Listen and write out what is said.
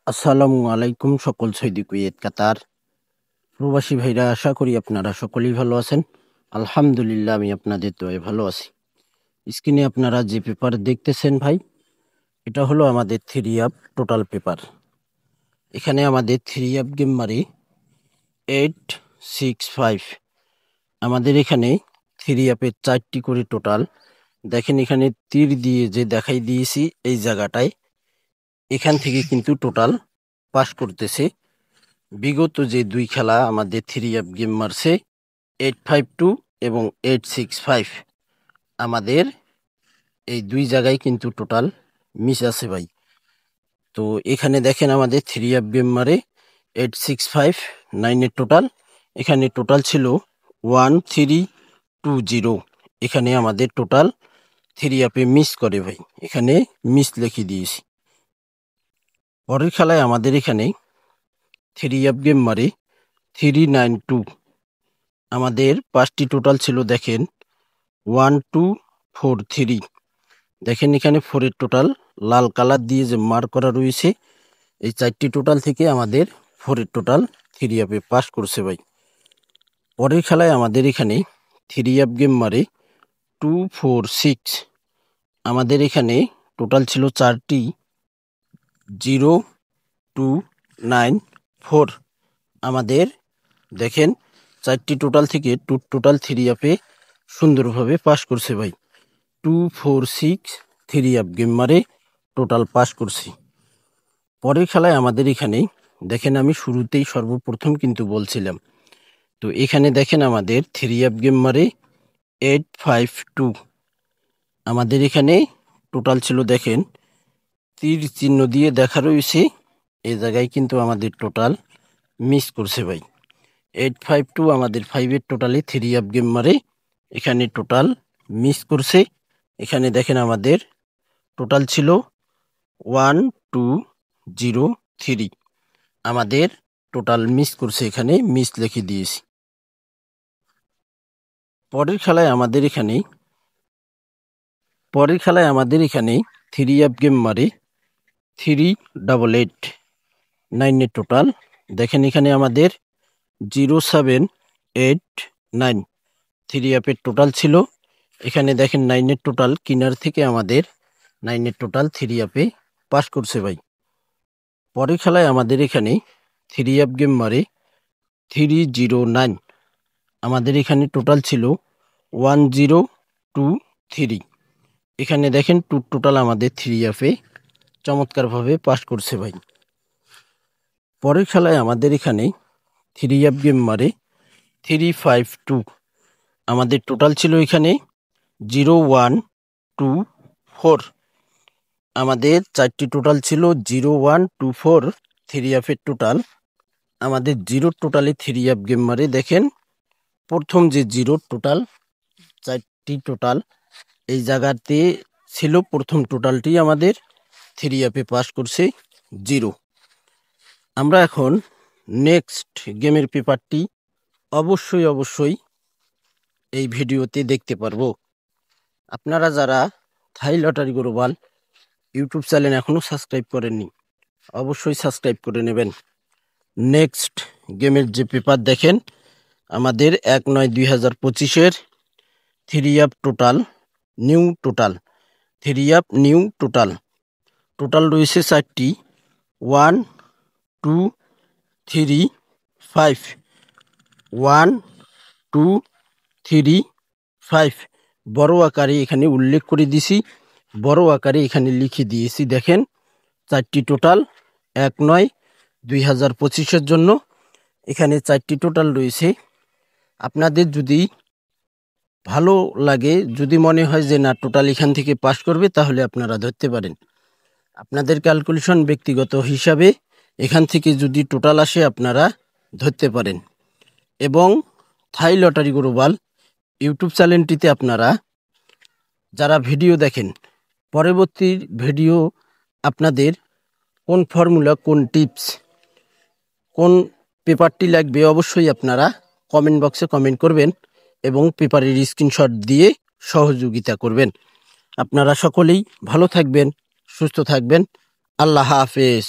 আসসালামু আলাইকুম সকল সৌদি কুয়েত কাতার প্রবাসী ভাইরা, আশা করি আপনারা সকলেই ভালো আছেন। আলহামদুলিল্লাহ, আমি আপনাদের দোয়ায় ভালো আছি। স্ক্রিনে আপনারা যে পেপার দেখতেছেন ভাই, এটা হলো আমাদের 3 আপ টোটাল পেপার। এখানে আমাদের 3 আপ গেম মারি 865। আমাদের এখানে 3 আপের 4টি করে টোটাল। দেখেন এখানে তীর দিয়ে যে দেখাই দিয়েছি এই জায়গাটায়, এখান থেকে কিন্তু টোটাল পাস করতেছে। বিগত যে 2 খেলা আমাদের 3 আপ গেম মারছে 852 এবং 865, আমাদের এই 2 জায়গায় কিন্তু টোটাল মিস আছে ভাই। তো এখানে দেখেন আমাদের 3 আপ গেম মারে 865 9 এর টোটাল। এখানে টোটাল ছিল 1320। এখানে আমাদের টোটাল 3 আপে মিস করে ভাই, এখানে মিস লিখে দিয়েছি। পরের খেলায় আমাদের এখানে 3 আপ গেম মারে 392। আমাদের 5টি টোটাল ছিল, দেখেন 1243। দেখেন এখানে 4-এর টোটাল লাল কালার দিয়ে যে মার্ক করা রয়েছে, এই 4টি টোটাল থেকে আমাদের 4-এর টোটাল 3 আপে পাস করছে ভাই। পরের খেলায় আমাদের এখানে 3 আপ গেম মারে 246। আমাদের এখানে টোটাল ছিল 4টি 0294। আমাদের দেখেন 4টি টোটাল থেকে টোটাল 3 আপে সুন্দরভাবে পাস করছে ভাই। 246 3 আপ গেম মারে টোটাল পাস করছি। পরের খেলায় আমাদের এখানে দেখেন, আমি শুরুতেই সর্বপ্রথম কিন্তু বলছিলাম, তো এখানে দেখেন আমাদের 3 আপ গেম মারে 852। আমাদের এখানে টোটাল ছিল, দেখেন তীর চিহ্ন দিয়ে দেখা রয়েছে, এই জায়গায় কিন্তু আমাদের টোটাল মিস করছে ভাই। 852 আমাদের 5-এর টোটালে 3 আপ গেম মারে এখানে টোটাল মিস করছে। এখানে দেখেন আমাদের টোটাল ছিল 1203। আমাদের টোটাল মিস করছে, এখানে মিস লিখে দিয়েছি। পরের খেলায় আমাদের এখানে 3 আপ গেম মারে 388 9-এর টোটাল। দেখেন এখানে আমাদের 0789 3 আপের টোটাল ছিল। এখানে দেখেন 9-এর টোটাল কিনার থেকে আমাদের 9-এর টোটাল 3 আপে পাস করছে ভাই। পরের খেলায় আমাদের এখানে 3 আপ গেম মারে 309। আমাদের এখানে টোটাল ছিল 1023। এখানে দেখেন টোটাল আমাদের 3 আপে চমৎকারভাবে পাস করছে ভাই। পরের খেলায় আমাদের এখানে 3 আপ গেম মারে 352। আমাদের টোটাল ছিল এখানে 0124। আমাদের 4টি টোটাল ছিল 0124 3 আপের টোটাল। আমাদের 0 টোটালে 3 আপ গেম মারে, দেখেন প্রথম যে 0 টোটাল 4টি টোটাল এই জায়গাতে ছিল, প্রথম টোটালটি আমাদের 3 আপে পাস করছে 0। আমরা এখন নেক্সট গেমের পেপারটি অবশ্যই এই ভিডিওতে দেখতে পারবো। আপনারা যারা থাই লটারি গ্লোবাল ইউটিউব চ্যানেল এখনও সাবস্ক্রাইব করেননি, অবশ্যই সাবস্ক্রাইব করে নেবেন। নেক্সট গেমের যে পেপার দেখেন, আমাদের 1/9/2025-এর 3 up total new total. 3 up new total রয়েছে 4টি 1 2 3 5। 1 2 3 5 বড় আকারে এখানে উল্লেখ করে দিছি, বড় আকারে এখানে লিখে দিয়েছি। দেখেন 4টি টোটাল 1/9/2025-এর জন্য এখানে 4টি টোটাল রয়েছে। আপনাদের যদি ভালো লাগে, যদি মনে হয় যে না টোটাল এখান থেকে পাস করবে, তাহলে আপনারা ধরতে পারেন। আপনাদের ক্যালকুলেশন ব্যক্তিগত হিসাবে এখান থেকে যদি টোটাল আসে আপনারা ধরতে পারেন। এবং থাই লটারি গ্লোবাল ইউটিউব চ্যানেলটিতে আপনারা যারা ভিডিও দেখেন, পরবর্তী ভিডিও আপনাদের কোন ফর্মুলা, কোন টিপস, কোন পেপারটি লাগবে, অবশ্যই আপনারা কমেন্ট বক্সে কমেন্ট করবেন এবং পেপারের স্ক্রিনশট দিয়ে সহযোগিতা করবেন। আপনারা সকলেই ভালো থাকবেন, সুস্থ থাকবেন। আল্লাহ হাফেজ।